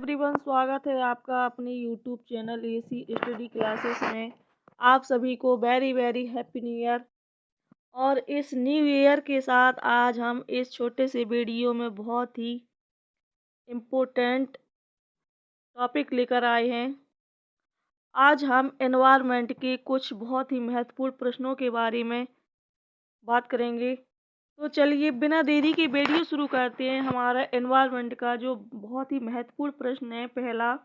Everyone, स्वागत है आपका अपने YouTube channel AC study classes में। आप सभी को very very happy new year. और इस न्यू ईयर के साथ आज हम इस छोटे से वीडियो में बहुत ही इम्पोर्टेंट टॉपिक लेकर आए हैं। आज हम एनवायरनमेंट के कुछ बहुत ही महत्वपूर्ण प्रश्नों के बारे में बात करेंगे। तो चलिए बिना देरी के वीडियो शुरू करते हैं। हमारा एनवायरनमेंट का जो बहुत ही महत्वपूर्ण प्रश्न है, पहला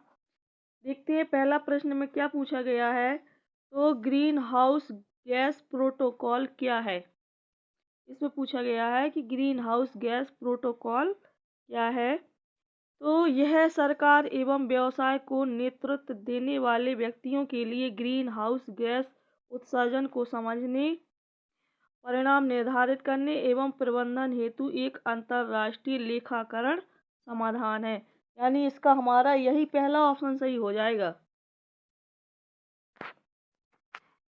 देखते हैं। पहला प्रश्न में क्या पूछा गया है, तो ग्रीन हाउस गैस प्रोटोकॉल क्या है। इसमें पूछा गया है कि ग्रीन हाउस गैस प्रोटोकॉल क्या है। तो यह सरकार एवं व्यवसाय को नेतृत्व देने वाले व्यक्तियों के लिए ग्रीन हाउस गैस उत्सर्जन को समझने, परिणाम निर्धारित करने एवं प्रबंधन हेतु एक अंतर्राष्ट्रीय लेखाकरण समाधान है। यानी इसका हमारा यही पहला ऑप्शन सही हो जाएगा।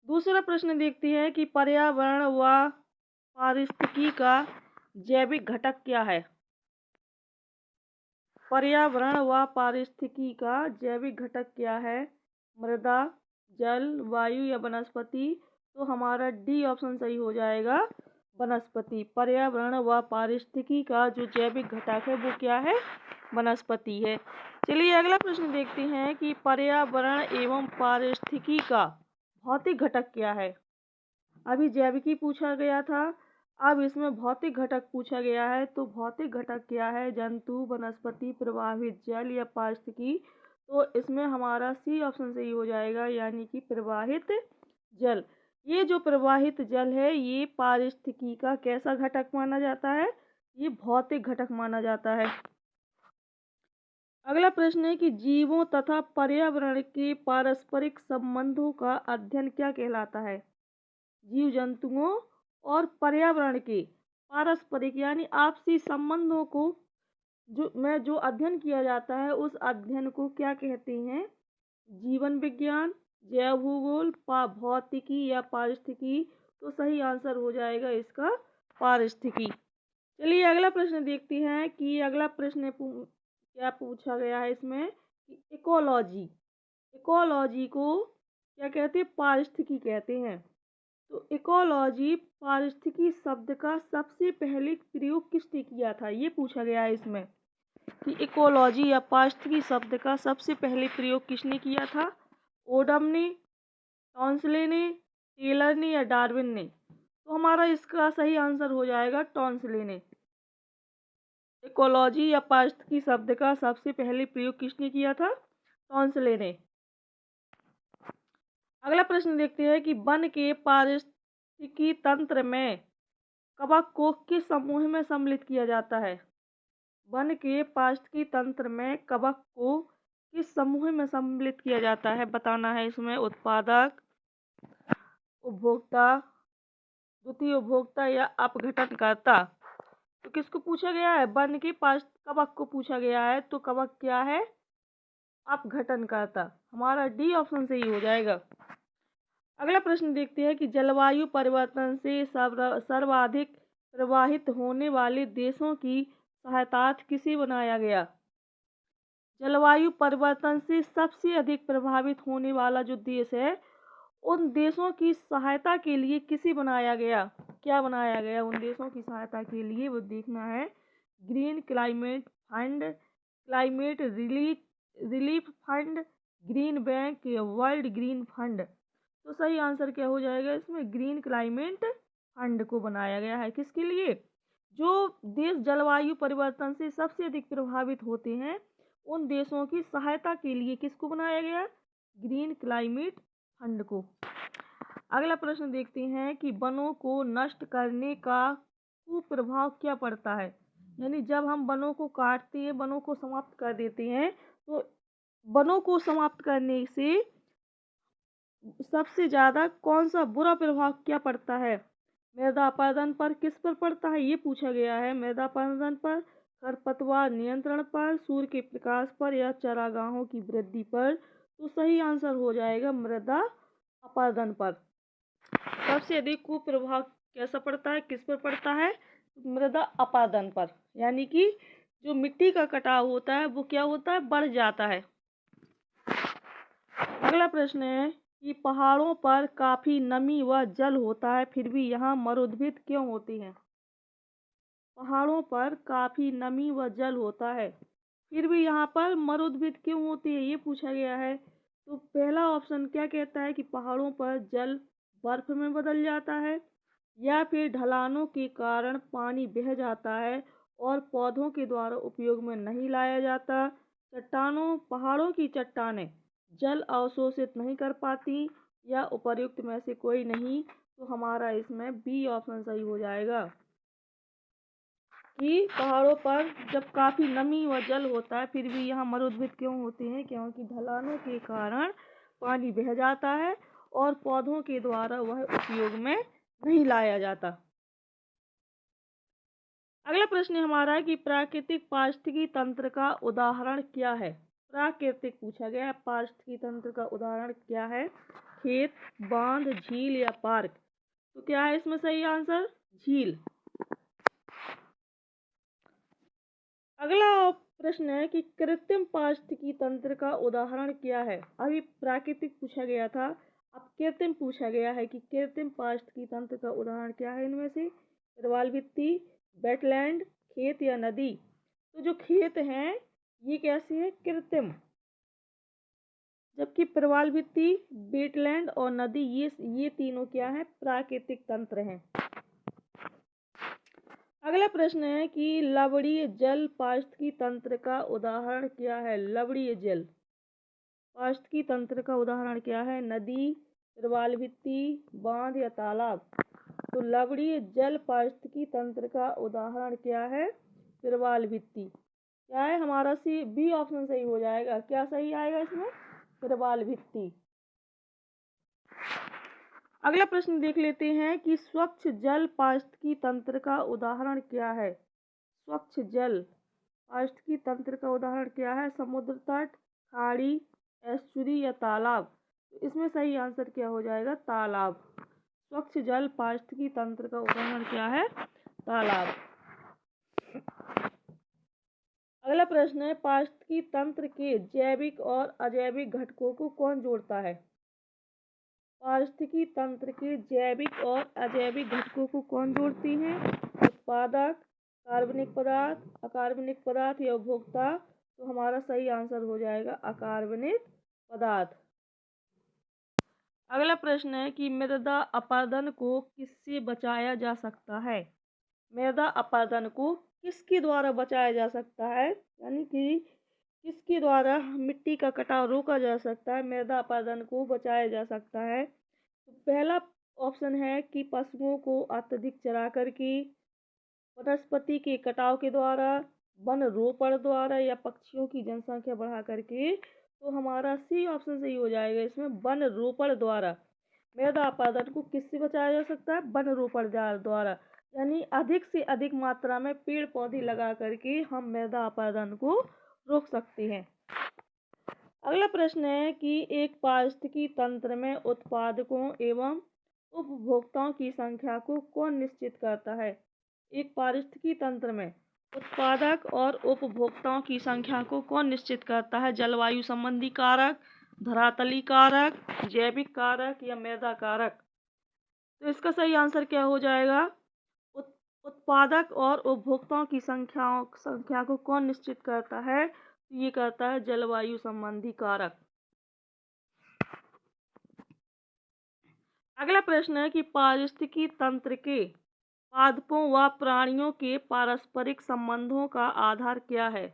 दूसरा प्रश्न देखते हैं कि पर्यावरण व पारिस्थितिकी का जैविक घटक क्या है। पर्यावरण व पारिस्थितिकी का जैविक घटक क्या है। मृदा, जल, वायु या वनस्पति। तो हमारा डी ऑप्शन सही हो जाएगा, वनस्पति। पर्यावरण व पारिस्थितिकी का जो जैविक घटक है वो क्या है, वनस्पति है। चलिए अगला प्रश्न देखते हैं कि पर्यावरण एवं पारिस्थितिकी का भौतिक घटक क्या है। अभी जैविकी पूछा गया था, अब इसमें भौतिक घटक पूछा गया है। तो भौतिक घटक क्या है, जंतु, वनस्पति, प्रवाहित जल या पारिस्थितिकी। तो इसमें हमारा सी ऑप्शन सही हो जाएगा, यानी कि प्रवाहित जल। ये जो प्रवाहित जल है ये पारिस्थितिकी का कैसा घटक माना जाता है, ये भौतिक घटक माना जाता है। अगला प्रश्न है कि जीवों तथा पर्यावरण के पारस्परिक संबंधों का अध्ययन क्या कहलाता है। जीव जंतुओं और पर्यावरण के पारस्परिक यानी आपसी संबंधों को जो अध्ययन किया जाता है उस अध्ययन को क्या कहते हैं, जीवन विज्ञान, जैव भूगोल, भौतिकी या पारिस्थितिकी। तो सही आंसर हो जाएगा इसका पारिस्थितिकी। चलिए अगला प्रश्न देखते हैं कि अगला प्रश्न क्या पूछा गया है इसमें कि इकोलॉजी को क्या कहते हैं, पारिस्थितिकी कहते हैं। तो इकोलॉजी पारिस्थितिकी शब्द का सबसे पहले प्रयोग किसने किया था, ये पूछा गया है इसमें कि इकोलॉजी या पारिस्थितिकी शब्द का सबसे पहले प्रयोग किसने किया था। ओडम ने, टॉन्सले ने, टेलर ने या डार्विन ने। तो हमारा इसका सही आंसर हो जाएगा टॉन्सले ने। इकोलॉजी या पारिस्थितिकी शब्द का सबसे पहले प्रयोग किसने किया था, टॉन्सले ने। अगला प्रश्न देखते हैं कि वन के पारिस्थितिकी तंत्र में कवक को किस समूह में सम्मिलित किया जाता है। वन के पारिस्थितिकी तंत्र में कवक को किस समूह में सम्मिलित किया जाता है, बताना है इसमें। उत्पादक, उपभोक्ता, द्वितीय उपभोक्ता या अपघटनकर्ता। तो किसको पूछा गया है, वन के कवक को पूछा गया है। तो कवक क्या है, अपघटनकर्ता। हमारा डी ऑप्शन सही हो जाएगा। अगला प्रश्न देखते हैं कि जलवायु परिवर्तन से सर्वाधिक प्रभावित होने वाले देशों की सहायतार्थ किसे बनाया गया। जलवायु परिवर्तन से सबसे अधिक प्रभावित होने वाला जो देश है उन देशों की सहायता के लिए किसे बनाया गया, क्या बनाया गया उन देशों की सहायता के लिए, वो देखना है। Green climate fund, climate relief fund, green bank या वर्ल्ड ग्रीन फंड। तो सही आंसर क्या हो जाएगा इसमें, ग्रीन क्लाइमेट फंड को बनाया गया है। किसके लिए, जो देश जलवायु परिवर्तन से सबसे अधिक प्रभावित होते हैं उन देशों की सहायता के लिए किसको बनाया गया, ग्रीन क्लाइमेट फंड को। अगला प्रश्न देखते हैं कि वनों को नष्ट करने का कुप्रभाव क्या पड़ता है। यानी जब हम वनों को काटते हैं, वनों को समाप्त कर देते हैं, तो वनों को समाप्त करने से सबसे ज्यादा कौन सा बुरा प्रभाव क्या पड़ता है, मृदा अपरदन पर किस पर पड़ता है, ये पूछा गया है। मृदा अपरदन पर, खरपतवार नियंत्रण पर, सूर्य के प्रकाश पर या चारागाहों की वृद्धि पर। तो सही आंसर हो जाएगा मृदा अपरदन पर। सबसे अधिक कुप्रभाव कैसा पड़ता है, किस पर पड़ता है, मृदा अपरदन पर, यानी कि जो मिट्टी का कटाव होता है वो क्या होता है, बढ़ जाता है। अगला प्रश्न है कि पहाड़ों पर काफी नमी व जल होता है फिर भी यहाँ मरुद्भिद क्यों होती है। पहाड़ों पर काफी नमी व जल होता है फिर भी यहाँ पर मरुद्भिद क्यों होती है, ये पूछा गया है। तो पहला ऑप्शन क्या कहता है कि पहाड़ों पर जल बर्फ में बदल जाता है, या फिर ढलानों के कारण पानी बह जाता है और पौधों के द्वारा उपयोग में नहीं लाया जाता। पहाड़ों की चट्टानें जल अवशोषित नहीं कर पाती, या उपर्युक्त में से कोई नहीं। तो हमारा इसमें बी ऑप्शन सही हो जाएगा कि पहाड़ों पर जब काफी नमी व जल होता है फिर भी यहाँ मरुद्भिद क्यों होते हैं, क्योंकि ढलानों के कारण पानी बह जाता है और पौधों के द्वारा वह उपयोग में नहीं लाया जाता। अगला प्रश्न हमारा है कि प्राकृतिक पारिस्थितिकी तंत्र का उदाहरण क्या है। प्राकृतिक पूछा गया है, पारिस्थितिकी तंत्र का उदाहरण क्या है। खेत, बांध, झील या पार्क। तो क्या है इसमें सही आंसर, झील। अगला प्रश्न है कि कृत्रिम पारिस्थितिकी तंत्र का उदाहरण क्या है। अभी प्राकृतिक पूछा गया था, अब कृत्रिम पूछा गया है कि कृत्रिम पारिस्थितिकी तंत्र का उदाहरण क्या है इनमें से। प्रवाल भित्ति, वेटलैंड, खेत या नदी। तो जो खेत हैं ये कैसे है, कृत्रिम, जबकि प्रवाल भित्ति, वेटलैंड और नदी ये तीनों क्या है, प्राकृतिक तंत्र हैं। अगला प्रश्न है कि लवणीय जल पारिस्थितिकी तंत्र का उदाहरण क्या है। लवणीय जल पारिस्थितिकी तंत्र का उदाहरण क्या है, नदी, प्रवाल भित्ति, बांध या तालाब। तो लवणीय जल पारिस्थितिकी तंत्र का उदाहरण क्या है, प्रवाल भित्ति। क्या है हमारा सी बी ऑप्शन सही हो जाएगा। क्या सही आएगा इसमें, प्रवाल भित्ति। अगला प्रश्न देख लेते हैं कि स्वच्छ जल पारिस्थितिकी तंत्र का उदाहरण क्या है। स्वच्छ जल पारिस्थितिकी तंत्र का उदाहरण क्या है, समुद्र तट, खाड़ी, एस्चुरी या तालाब। तो इसमें सही आंसर क्या हो जाएगा, तालाब। स्वच्छ जल पारिस्थितिकी तंत्र का उदाहरण क्या है, तालाब। अगला प्रश्न है पारिस्थितिकी तंत्र के जैविक और अजैविक घटकों को कौन जोड़ता है। पारिस्थितिकी तंत्र के जैविक और अजैविक घटकों को कौन जोड़ती हैं। उत्पादक, कार्बनिक पदार्थ, अकार्बनिक पदार्थ या उपभोक्ता। तो हमारा सही आंसर हो जाएगा अकार्बनिक पदार्थ। अगला प्रश्न है कि मृदा अपरदन को किससे बचाया जा सकता है। मृदा अपरदन को किसके द्वारा बचाया जा सकता है, यानी कि किसके द्वारा मिट्टी का कटाव रोका जा सकता है, मृदा अपरदन को बचाया जा सकता है। तो पहला ऑप्शन है कि पशुओं को अत्यधिक चरा करके, वनस्पति के कटाव के द्वारा, वन रोपण द्वारा या पक्षियों की जनसंख्या बढ़ा करके। तो हमारा सी ऑप्शन सही हो जाएगा इसमें, वन रोपण द्वारा। मृदा अपरदन को किससे बचाया जा सकता है, वन रोपण द्वारा, यानी अधिक से अधिक मात्रा में पेड़ पौधे लगा करके हम मृदा अपरदन को रोक सकते हैं। अगला प्रश्न है कि एक पारिस्थितिकी तंत्र में उत्पादकों एवं उपभोक्ताओं की संख्या को कौन निश्चित करता है। एक पारिस्थितिकी तंत्र में उत्पादक और उपभोक्ताओं की संख्या को कौन निश्चित करता है। जलवायु संबंधी कारक, धरातली कारक, जैविक कारक या मृदा कारक। तो इसका सही आंसर क्या हो जाएगा, उत्पादक और उपभोक्ताओं की संख्या को कौन निश्चित करता है। तो ये करता है जलवायु संबंधी कारक। अगला प्रश्न है कि पारिस्थितिकी तंत्र के पादपों व प्राणियों के पारस्परिक संबंधों का आधार क्या है।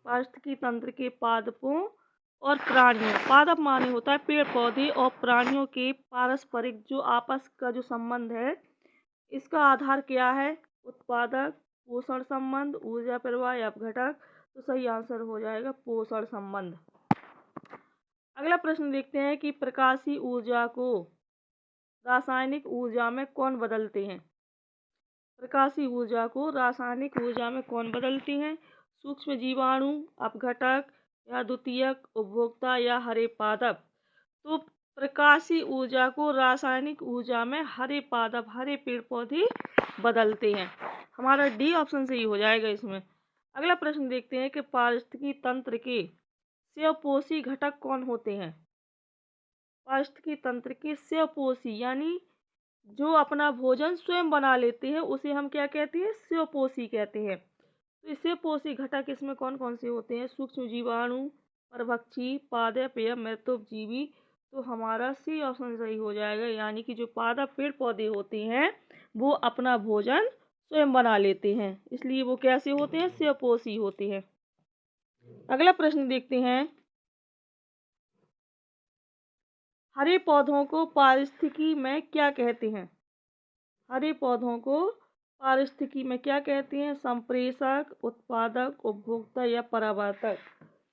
पारिस्थितिकी तंत्र के पादपों और प्राणियों, पादप माने होता है पेड़ पौधे, और प्राणियों के पारस्परिक जो आपस का जो संबंध है, इसका आधार क्या है। उत्पादक, पोषण संबंध, ऊर्जा प्रवाह या अपघटक। तो सही आंसर हो जाएगा पोषण संबंध। अगला प्रश्न देखते हैं कि प्रकाशीय ऊर्जा को रासायनिक ऊर्जा में कौन बदलते हैं। प्रकाशीय ऊर्जा को रासायनिक ऊर्जा में कौन बदलते हैं। सूक्ष्म जीवाणु, अपघटक या द्वितीयक, उपभोक्ता या हरे पादप। तो प्रकाशीय ऊर्जा को रासायनिक ऊर्जा में हरे पादप, हरे पेड़ पौधे बदलते हैं। हमारा डी ऑप्शन सही हो जाएगा इसमें। अगला प्रश्न देखते हैं कि पारिस्थितिकी तंत्र के स्वपोषी घटक कौन होते हैं। पारिस्थितिकी तंत्र के स्वपोषी यानी जो अपना भोजन स्वयं बना लेते हैं उसे हम क्या कहते हैं, स्वपोषी कहते हैं। तो स्वपोषी घटक इसमें कौन कौन से होते हैं, सूक्ष्म जीवाणु, परभक्षी, पादप या मृतोपजीवी। तो हमारा सी ऑप्शन सही हो जाएगा, यानी कि जो पादप पेड़ पौधे होते हैं वो अपना भोजन स्वयं बना लेते हैं, इसलिए वो कैसे होते हैं, स्वपोषी होते हैं। अगला प्रश्न देखते हैं, हरे पौधों को पारिस्थितिकी में क्या कहते हैं। हरे पौधों को पारिस्थितिकी में क्या कहते हैं, संप्रेषक, उत्पादक, उपभोक्ता या परावर्तक।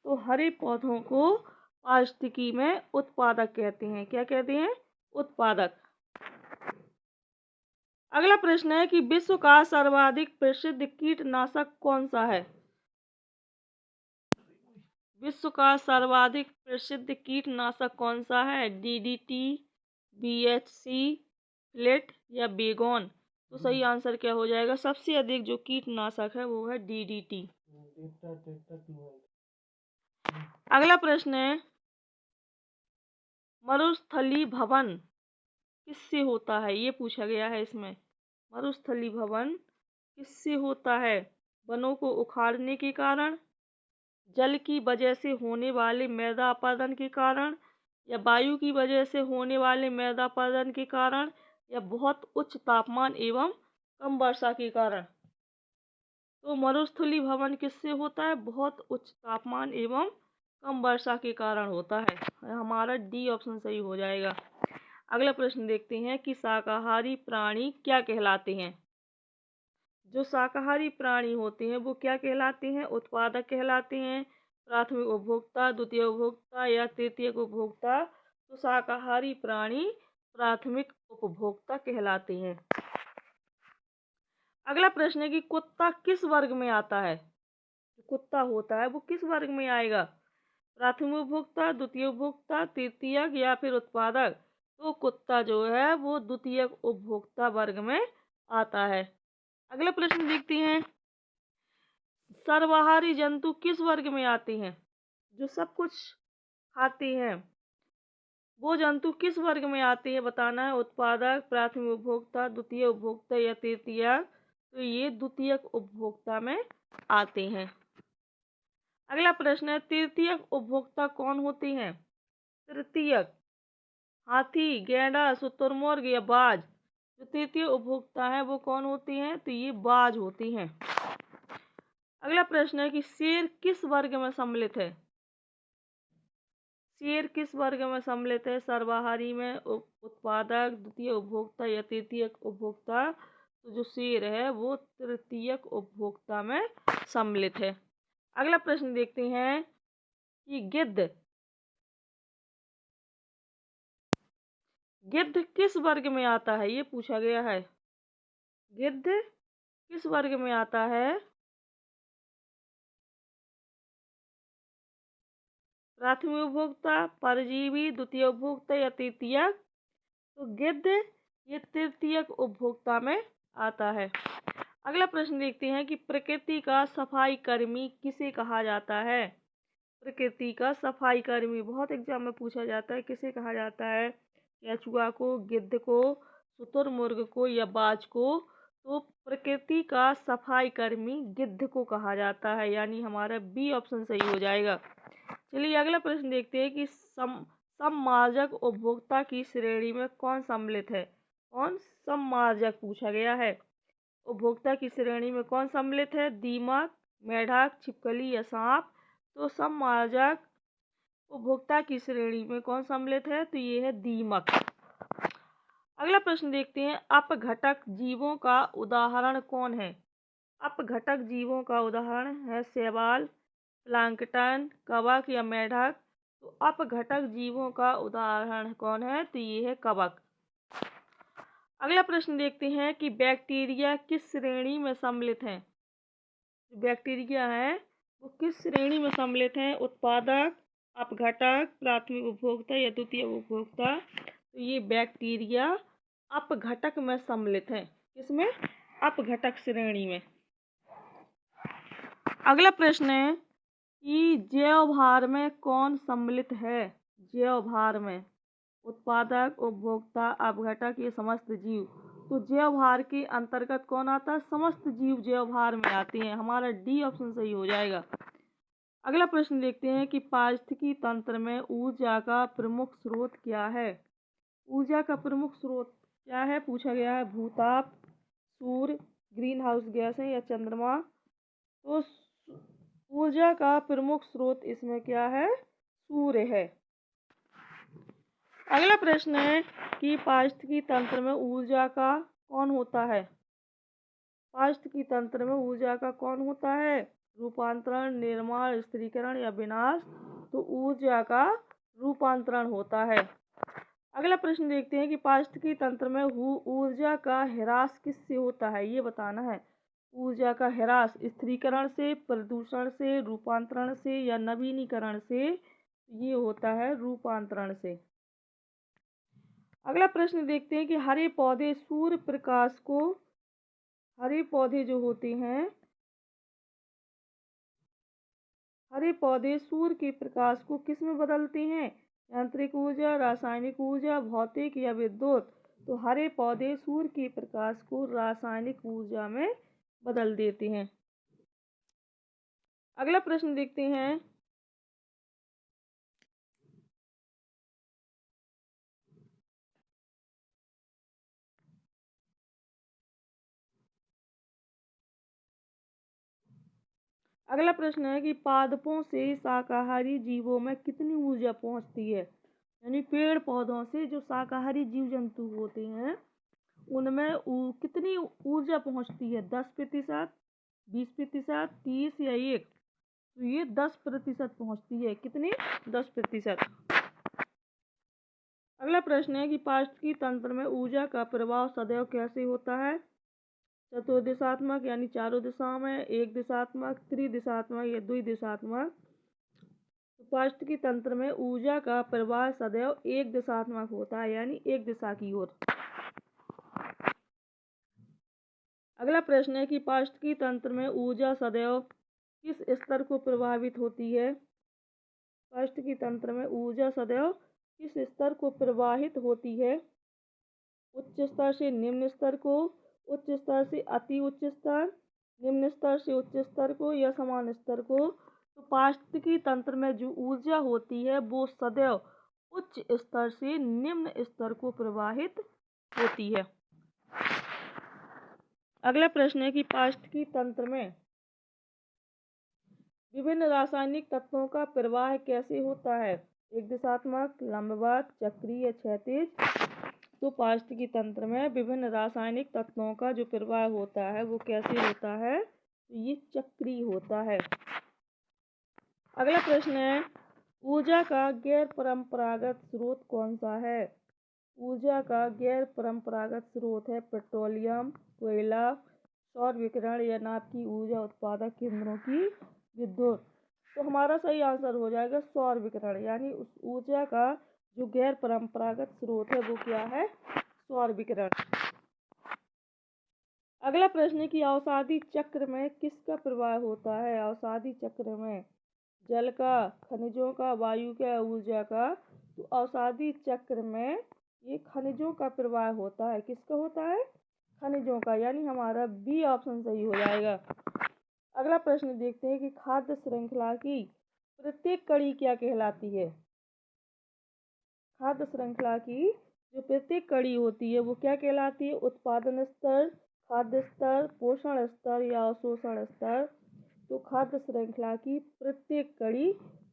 तो हरे पौधों को पारिस्थितिकी में उत्पादक कहते हैं। क्या कहते हैं, उत्पादक। अगला प्रश्न है कि विश्व का सर्वाधिक प्रसिद्ध कीटनाशक कौन सा है। विश्व का सर्वाधिक प्रसिद्ध कीटनाशक कौन सा है, DDT, BHC, फ्लेट या बेगोन। तो सही आंसर क्या हो जाएगा, सबसे अधिक जो कीटनाशक है वो है DDT। अगला प्रश्न है, मरुस्थली भवन किससे होता है, ये पूछा गया है इसमें। मरुस्थली भवन किससे होता है, वनों को उखाड़ने के कारण, जल की वजह से होने वाले मृदा अपरदन के कारण, या वायु की वजह से होने वाले मृदा अपरदन के कारण, या बहुत उच्च तापमान एवं कम वर्षा के कारण। तो मरुस्थली भवन किससे होता है, बहुत उच्च तापमान एवं कम वर्षा के कारण होता है। हमारा डी ऑप्शन सही हो जाएगा। अगला प्रश्न देखते हैं कि शाकाहारी प्राणी क्या कहलाते हैं। जो शाकाहारी प्राणी होते हैं वो क्या कहलाते हैं, उत्पादक कहलाते हैं, प्राथमिक उपभोक्ता, द्वितीय उपभोक्ता या तृतीयक उपभोक्ता। तो शाकाहारी प्राणी प्राथमिक उपभोक्ता कहलाते हैं। अगला प्रश्न है कि कुत्ता किस वर्ग में आता है। कुत्ता होता है वो किस वर्ग में आएगा, प्राथमिक उपभोक्ता, द्वितीय उपभोक्ता, तृतीयक या फिर उत्पादक। तो कुत्ता जो है वो द्वितीयक उपभोक्ता वर्ग में आता है। अगला प्रश्न देखते हैं, सर्वाहारी जंतु किस वर्ग में आते हैं। जो सब कुछ खाते हैं वो जंतु किस वर्ग में आते हैं बताना है, उत्पादक, प्राथमिक उपभोक्ता, द्वितीय उपभोक्ता या तृतीयक। तो ये द्वितीयक उपभोक्ता में आते हैं। अगला प्रश्न है, तृतीयक उपभोक्ता कौन होते हैं। तृतीयक हाथी, गैंडा, शुतुरमुर्ग या बाज। जो तृतीय उपभोक्ता है वो कौन होते हैं, तो ये बाज होती हैं। अगला प्रश्न है कि शेर किस वर्ग में सम्मिलित है। शेर किस वर्ग में सम्मिलित है, सर्वाहारी में, उत्पादक, द्वितीय उपभोक्ता या तृतीयक उपभोक्ता। तो जो शेर है वो तृतीयक उपभोक्ता में सम्मिलित है। अगला प्रश्न देखते हैं कि गिद्ध किस वर्ग में आता है, ये पूछा गया है। गिद्ध किस वर्ग में आता है, प्राथमिक उपभोक्ता, परजीवी, द्वितीय उपभोक्ता या तृतीयक। तो गिद्ध ये तृतीयक उपभोक्ता में आता है। अगला प्रश्न देखते हैं कि प्रकृति का सफाई कर्मी किसे कहा जाता है। प्रकृति का सफाई कर्मी बहुत एग्जाम में पूछा जाता है, किसे कहा जाता है, केंचुआ को, गिद्ध को, शुतुरमुर्ग को या बाज को। तो प्रकृति का सफाई कर्मी गिद्ध को कहा जाता है, यानी हमारा बी ऑप्शन सही हो जाएगा। चलिए अगला प्रश्न देखते हैं कि सममार्जक उपभोक्ता की श्रेणी में कौन सम्मिलित है। कौन सममार्जक पूछा गया है, उपभोक्ता की श्रेणी में कौन सम्मिलित है, दीमक, मेढक, छिपकली या सांप। तो सममार्जक उपभोक्ता की श्रेणी में कौन सम्मिलित है, तो ये है दीमक। अगला प्रश्न देखते हैं, अपघटक जीवों का उदाहरण कौन है। अपघटक जीवों का उदाहरण है शैवाल, प्लांकटन, कवक या मेढक। तो अपघटक जीवों का उदाहरण कौन है, तो ये है कवक। अगला प्रश्न देखते हैं कि बैक्टीरिया किस श्रेणी में सम्मिलित हैं। बैक्टीरिया है वो किस श्रेणी में सम्मिलित हैं, उत्पादक, अपघटक, प्राथमिक उपभोक्ता या द्वितीय उपभोक्ता। तो ये बैक्टीरिया अपघटक में सम्मिलित हैं, किसमें, अपघटक श्रेणी में। अगला प्रश्न है कि जैव भार में कौन सम्मिलित है। जैव भार में उत्पादक, उपभोक्ता, अपघटक, ये समस्त जीव। तो जैव भार के अंतर्गत कौन आता है? समस्त जीव जैव भार में आते हैं। हमारा डी ऑप्शन सही हो जाएगा। अगला प्रश्न देखते हैं कि पारिस्थितिकी तंत्र में ऊर्जा का प्रमुख स्रोत क्या है। ऊर्जा का प्रमुख स्रोत क्या है पूछा गया है। भूताप, सूर्य, ग्रीन हाउस गैस है या चंद्रमा। तो ऊर्जा का प्रमुख स्रोत इसमें क्या है? सूर्य है। अगला प्रश्न है कि पारिस्थितिकी तंत्र में ऊर्जा का कौन होता है। पारिस्थितिकी तंत्र में ऊर्जा का कौन होता है? रूपांतरण, निर्माण, स्थिरीकरण या विनाश। तो ऊर्जा का रूपांतरण होता है। अगला प्रश्न देखते हैं कि पारिस्थितिकी तंत्र में ऊर्जा का ह्रास किससे होता है, ये बताना है। ऊर्जा का ह्रास स्थिरीकरण से, प्रदूषण से, रूपांतरण से या नवीनीकरण से। ये होता है रूपांतरण से। अगला प्रश्न देखते हैं कि हरे पौधे सूर्य प्रकाश को, हरे पौधे जो होते हैं, हरे पौधे सूर्य के प्रकाश को किस में बदलते हैं? यांत्रिक ऊर्जा, रासायनिक ऊर्जा, भौतिक या विद्युत। तो हरे पौधे सूर्य के प्रकाश को रासायनिक ऊर्जा में बदल देते हैं। अगला प्रश्न देखते हैं अगला प्रश्न है कि पादपों से शाकाहारी जीवों में कितनी ऊर्जा पहुंचती है। यानी पेड़ पौधों से जो शाकाहारी जीव जंतु होते हैं उनमें कितनी ऊर्जा पहुंचती है? 10%, 20%, 30 या 1। तो ये 10% पहुंचती है। कितनी? 10%। अगला प्रश्न है कि पारिस्थितिकी तंत्र में ऊर्जा का प्रवाह सदैव कैसे होता है। चतुर्दिशात्मक यानी चारों दिशाओं में, एक दिशात्मक, त्रिदिशात्मक या द्विदिशात्मक। तो पारिस्थितिकी तंत्र में ऊर्जा का प्रवाह सदैव एक दिशात्मक होता है, यानी एक दिशा की ओर। अगला प्रश्न है कि पारिस्थितिकी तंत्र में ऊर्जा सदैव किस स्तर को प्रभावित होती है। पारिस्थितिकी तंत्र में ऊर्जा सदैव किस स्तर को प्रवाहित होती है? उच्च स्तर से निम्न स्तर को, उच्च स्तर से अति उच्च स्तर, निम्न स्तर से उच्च स्तर को या समान स्तर को। तो पारिस्थितिकी तंत्र में जो ऊर्जा होती है वो सदैव उच्च स्तर से निम्न स्तर को प्रवाहित होती है। अगला प्रश्न है कि पारिस्थितिकी तंत्र में विभिन्न रासायनिक तत्वों का प्रवाह कैसे होता है। एक दिशात्मक, लंबवत, चक्रीय या क्षैतिज। तो पारिस्थितिकी तंत्र में विभिन्न रासायनिक तत्वों का जो प्रवाह होता है वो कैसे होता है? ये चक्रीय होता है। अगला प्रश्न है ऊर्जा का गैर परंपरागत स्रोत कौन सा है। ऊर्जा का गैर परंपरागत स्रोत है पेट्रोलियम, कोयला, सौर विकिरण या नाभ की ऊर्जा उत्पादक केंद्रों की विद्युत। तो हमारा सही आंसर हो जाएगा सौर विकिरण। यानी उस ऊर्जा का जो गैर परंपरागत स्रोत है वो क्या है? सौर विकिरण। अगला प्रश्न है कि अवसादी चक्र में किसका प्रवाह होता है। अवसादी चक्र में जल का, खनिजों का, वायु का, ऊर्जा का। तो अवसादी चक्र में ये खनिजों का प्रवाह होता है। किसका होता है? खनिजों का। यानी हमारा बी ऑप्शन सही हो जाएगा। अगला प्रश्न देखते हैं कि खाद्य श्रृंखला की प्रत्येक कड़ी क्या कहलाती है। खाद्य श्रृंखला की जो प्रत्येक कड़ी होती है वो क्या कहलाती है? उत्पादन स्तर, खाद्य स्तर, पोषण स्तर या अवशोषण स्तर। तो खाद्य श्रृंखला की प्रत्येक कड़ी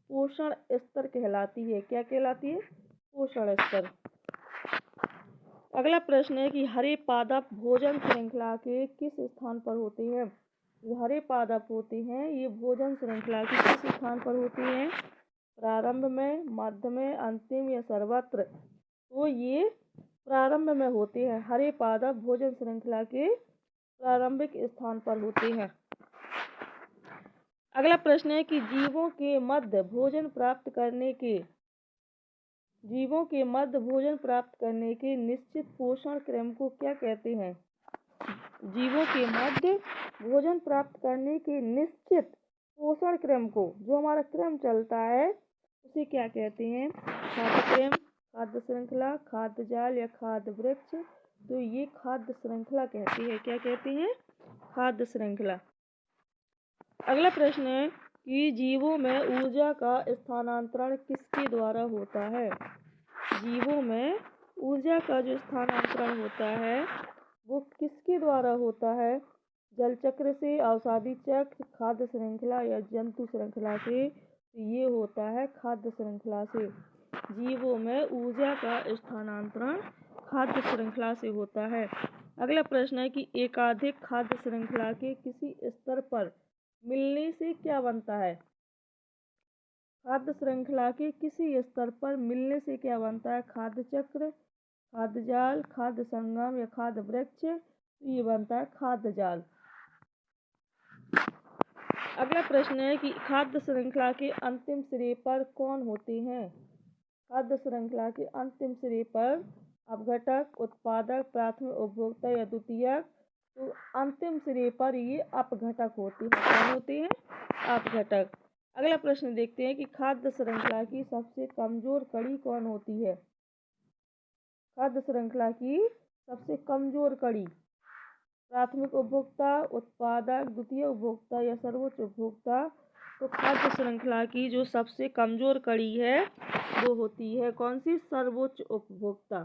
पोषण स्तर कहलाती है। क्या कहलाती है? पोषण स्तर। अगला प्रश्न है कि हरे पादप भोजन श्रृंखला के किस स्थान पर होते हैं। जो हरे पादप होते हैं ये भोजन श्रृंखला के किस स्थान पर होते हैं? प्रारंभ में, मध्य में, अंतिम या सर्वत्र। तो ये प्रारंभ में होते हैं। हरे पादप भोजन श्रृंखला के प्रारंभिक स्थान पर होते हैं। अगला प्रश्न है कि जीवों के मध्य भोजन प्राप्त करने के निश्चित पोषण क्रम को क्या कहते हैं। जीवों के मध्य भोजन प्राप्त करने के निश्चित पोषण क्रम को, जो हमारा क्रम चलता है उसे क्या कहते हैं? खाद्य क्रम, खाद्य श्रृंखला, खाद्य जाल या खाद्य वृक्ष। तो ये खाद्य श्रृंखला कहती है। क्या कहती है? खाद्य श्रृंखला। अगला प्रश्न है कि जीवों में ऊर्जा का स्थानांतरण किसके द्वारा होता है? जीवों में ऊर्जा का जो स्थानांतरण होता है वो किसके द्वारा होता है? जल चक्र से, औषधि चक्र, खाद्य श्रृंखला या जंतु श्रृंखला से? ये होता है खाद्य श्रृंखला से। जीवों में ऊर्जा का स्थानांतरण खाद्य श्रृंखला से होता है। अगला प्रश्न है कि एकाधिक खाद्य श्रृंखला के किसी स्तर पर मिलने से क्या बनता है? खाद्य श्रृंखला के किसी स्तर पर मिलने से क्या बनता है? खाद्य चक्र, खाद्य जाल, खाद्य संगम या खाद्य वृक्ष। ये बनता है खाद्य जाल। अगला प्रश्न है कि खाद्य श्रृंखला के अंतिम सिरे पर कौन होते हैं? खाद्य श्रृंखला के अंतिम सिरे पर अपघटक, उत्पादक, प्राथमिक उपभोक्ता या द्वितीयक। तो अंतिम सिरे पर ये अपघटक होते हैं। कौन होते हैं? अपघटक। अगला प्रश्न देखते हैं कि खाद्य श्रृंखला की सबसे कमजोर कड़ी कौन होती है? खाद्य श्रृंखला की सबसे कमजोर कड़ी प्राथमिक उपभोक्ता, उत्पादक, द्वितीय उपभोक्ता या सर्वोच्च उपभोक्ता। तो खाद्य श्रृंखला की जो सबसे कमजोर कड़ी है वो होती है कौन सी? सर्वोच्च उपभोक्ता।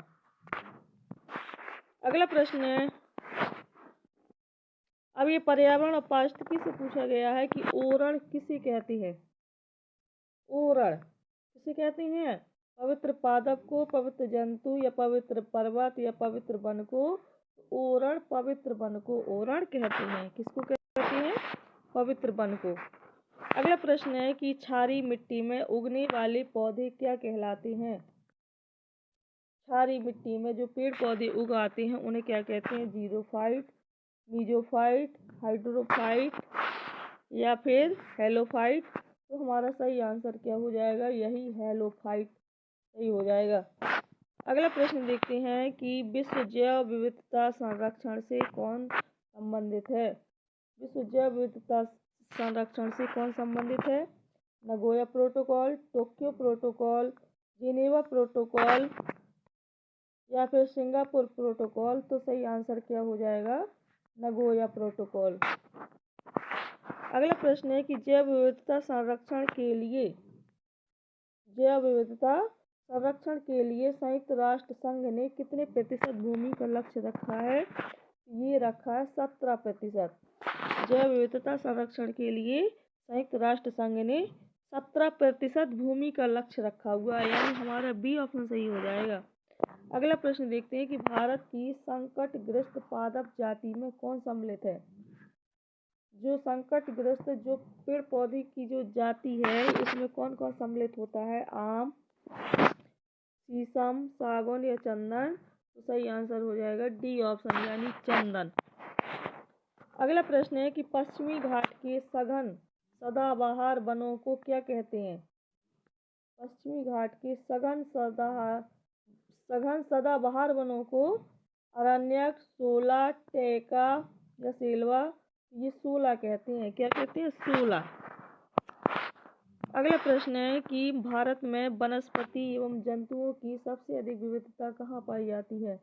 अगला प्रश्न है, अब ये पर्यावरण और पारिस्थितिकी से पूछा गया है कि ओरण किसे कहते हैं? ओरण किसे कहते हैं? पवित्र पादप को, पवित्र जंतु या पवित्र पर्वत या पवित्र वन को? ओरण पवित्र वन को ओरण कहते हैं। किसको कहते हैं? पवित्र वन को। अगला प्रश्न है कि क्षारीय मिट्टी में उगने वाले पौधे क्या कहलाते हैं? क्षारीय मिट्टी में जो पेड़ पौधे उगाते हैं उन्हें क्या कहते हैं? जीरोफाइट, मीजोफाइट, हाइड्रोफाइट या फिर हेलोफाइट। तो हमारा सही आंसर क्या हो जाएगा? यही हेलोफाइट सही हो जाएगा। अगला प्रश्न देखते हैं कि विश्व जैव विविधता संरक्षण से कौन संबंधित है? विश्व जैव विविधता संरक्षण से कौन संबंधित है? Nagoya protocol, Tokyo protocol, Geneva protocol या फिर सिंगापुर प्रोटोकॉल। तो सही आंसर क्या हो जाएगा? Nagoya protocol. अगला प्रश्न है कि जैव विविधता संरक्षण के लिए संयुक्त राष्ट्र संघ ने कितने प्रतिशत भूमि का लक्ष्य रखा है? ये रखा है 17%। जैव विविधता संरक्षण के लिए संयुक्त राष्ट्र संघ ने 17% भूमि का लक्ष्य रखा हुआ है, यानी हमारा बी ऑप्शन सही हो जाएगा। अगला प्रश्न देखते हैं कि भारत की संकटग्रस्त पादप जाति में कौन सम्मिलित है? जो संकटग्रस्त जो पेड़ पौधे की जो जाति है इसमें कौन कौन सम्मिलित होता है? आम, शीशम, सागौन या चंदन। तो सही आंसर हो जाएगा डी ऑप्शन यानी चंदन। अगला प्रश्न है कि पश्चिमी घाट के सघन सदाबहार वनों को क्या कहते हैं? पश्चिमी घाट के सघन सदाबहार वनों को अरण्यक, शोला, टेका या सेल्वा। ये शोला कहते हैं। क्या कहते हैं? शोला। अगला प्रश्न है कि भारत में वनस्पति एवं जंतुओं की सबसे अधिक विविधता कहाँ पाई जाती है?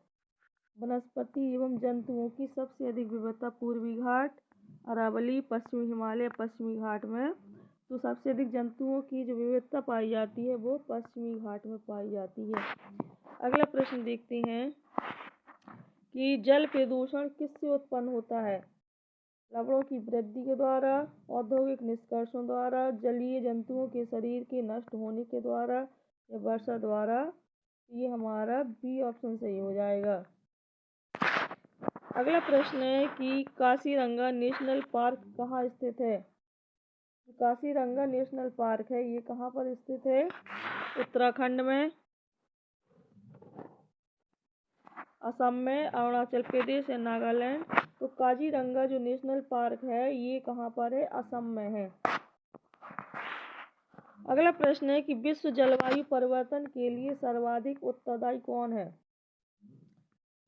वनस्पति एवं जंतुओं की सबसे अधिक विविधता पूर्वी घाट, अरावली, पश्चिमी हिमालय, पश्चिमी घाट में। तो सबसे अधिक जंतुओं की जो विविधता पाई जाती है वो पश्चिमी घाट में पाई जाती है। अगला प्रश्न देखते हैं कि जल प्रदूषण किससे उत्पन्न होता है? लवणों की वृद्धि के द्वारा, औद्योगिक निष्कर्षों द्वारा, जलीय जंतुओं के शरीर के नष्ट होने के द्वारा या वर्षा द्वारा। ये हमारा बी ऑप्शन सही हो जाएगा। अगला प्रश्न है कि काजीरंगा नेशनल पार्क कहाँ स्थित है? काजीरंगा नेशनल पार्क है ये कहाँ पर स्थित है? उत्तराखंड में, असम में, अरुणाचल प्रदेश या नागालैंड। तो काजीरंगा जो नेशनल पार्क है ये कहाँ पर है? असम में है। अगला प्रश्न है कि विश्व जलवायु परिवर्तन के लिए सर्वाधिक उत्तरदायी कौन है?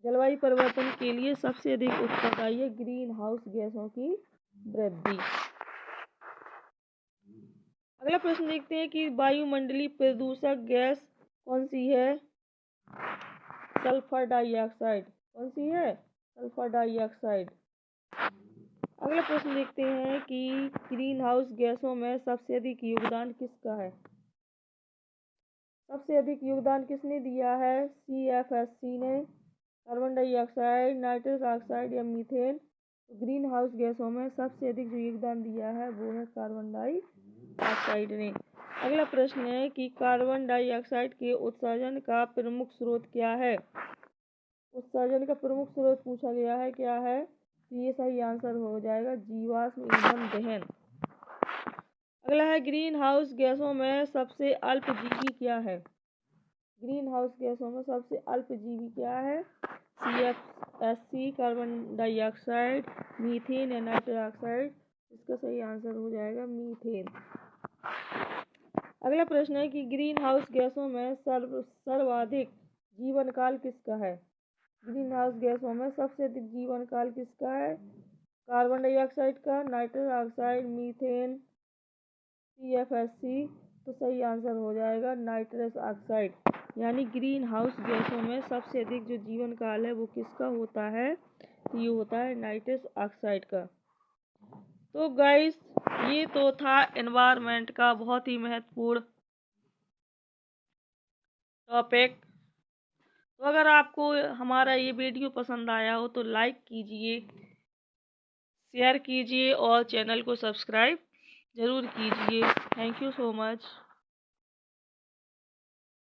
जलवायु परिवर्तन के लिए सबसे अधिक उत्तरदायी है ग्रीन हाउस गैसों की वृद्धि। अगला प्रश्न देखते हैं कि वायुमंडलीय प्रदूषक गैस कौन सी है? Sulphur dioxide. कौन सी है? Sulphur dioxide. अगला प्रश्न देखते हैं कि ग्रीन हाउस गैसों में सबसे अधिक योगदान किसका है? सबसे अधिक योगदान किसने दिया है? CFSC ने, कार्बन डाइऑक्साइड, नाइट्रस ऑक्साइड या मीथेन? तो ग्रीन हाउस गैसों में सबसे अधिक जो योगदान दिया है वो है कार्बन डाइऑक्साइड ने। अगला प्रश्न है कि कार्बन डाइऑक्साइड के उत्सर्जन का प्रमुख स्रोत क्या है? उत्सर्जन का प्रमुख स्रोत पूछा गया है, क्या है? तो ये सही आंसर हो जाएगा जीवाश्म ईंधन दहन। अगला है ग्रीन हाउस गैसों में सबसे अल्पजीवी क्या है? ग्रीन हाउस गैसों में सबसे अल्पजीवी क्या है? CFSC, कार्बन डाइऑक्साइड, मीथेन या नाइट्रस ऑक्साइड? इसका सही आंसर हो जाएगा मीथेन। अगला प्रश्न है कि ग्रीन हाउस गैसों में सर्वाधिक जीवन काल किसका है? ग्रीन हाउस गैसों में सबसे अधिक जीवन काल किसका है? कार्बन डाइऑक्साइड का, नाइट्रस ऑक्साइड, मीथेन, CFSC? तो सही आंसर हो जाएगा नाइट्रस ऑक्साइड। यानी ग्रीन हाउस गैसों में सबसे अधिक जो जीवन काल है वो किसका होता है? ये होता है नाइट्रस ऑक्साइड का। तो गाइस, ये तो था एनवायरनमेंट का बहुत ही महत्वपूर्ण टॉपिक। तो अगर आपको हमारा ये वीडियो पसंद आया हो तो लाइक कीजिए, शेयर कीजिए और चैनल को सब्सक्राइब ज़रूर कीजिए। Thank you so much.